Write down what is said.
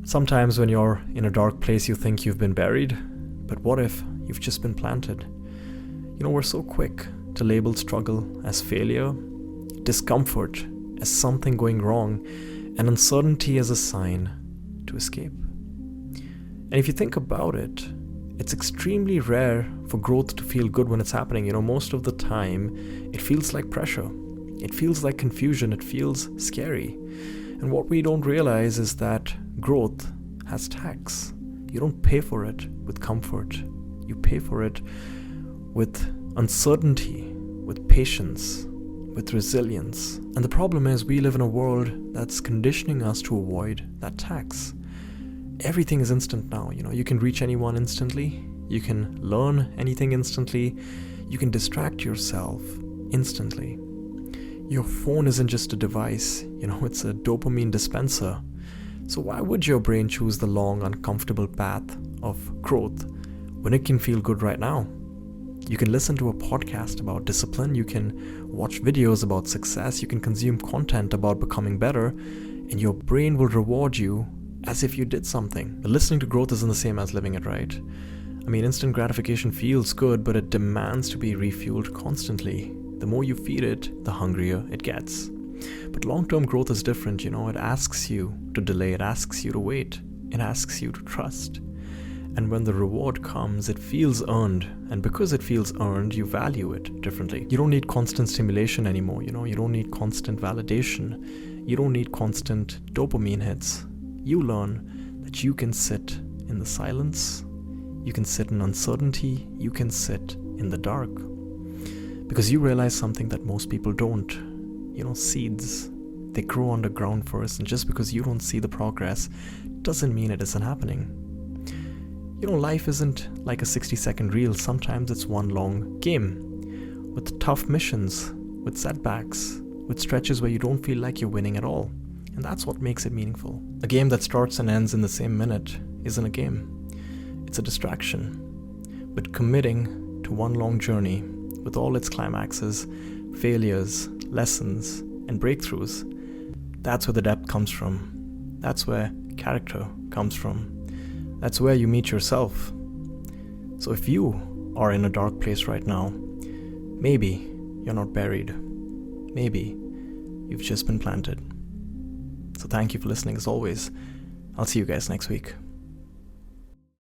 Sometimes when you're in a dark place, you think you've been buried, but what if you've just been planted? We're so quick to label struggle as failure, discomfort as something going wrong, and uncertainty as a sign to escape. And if you think about it, it's extremely rare for growth to feel good when it's happening. Most of the time, it feels like pressure. It feels like confusion. It feels scary. And what we don't realize is that growth has tax. You don't pay for it with comfort. You pay for it with uncertainty, with patience, with resilience. And the problem is we live in a world that's conditioning us to avoid that tax. Everything is instant now. You can reach anyone instantly. You can learn anything instantly. You can distract yourself instantly. Your phone isn't just a device, it's a dopamine dispenser. So why would your brain choose the long, uncomfortable path of growth when it can feel good right now? You can listen to a podcast about discipline, you can watch videos about success, you can consume content about becoming better, and your brain will reward you as if you did something. But listening to growth isn't the same as living it, right? Instant gratification feels good, but it demands to be refueled constantly. The more you feed it, the hungrier it gets. But long-term growth is different, it asks you to delay, it asks you to wait, it asks you to trust. And when the reward comes, it feels earned, and because it feels earned, you value it differently. You don't need constant stimulation anymore, you don't need constant validation, you don't need constant dopamine hits. You learn that you can sit in the silence, you can sit in uncertainty, you can sit in the dark. Because you realize something that most people don't. Seeds, they grow underground first, and just because you don't see the progress doesn't mean it isn't happening. Life isn't like a 60-second reel. Sometimes it's one long game with tough missions, with setbacks, with stretches where you don't feel like you're winning at all. And that's what makes it meaningful. A game that starts and ends in the same minute isn't a game. It's a distraction. But committing to one long journey with all its climaxes, failures, lessons, and breakthroughs, that's where the depth comes from. That's where character comes from. That's where you meet yourself. So if you are in a dark place right now, maybe you're not buried. Maybe you've just been planted. So thank you for listening as always. I'll see you guys next week.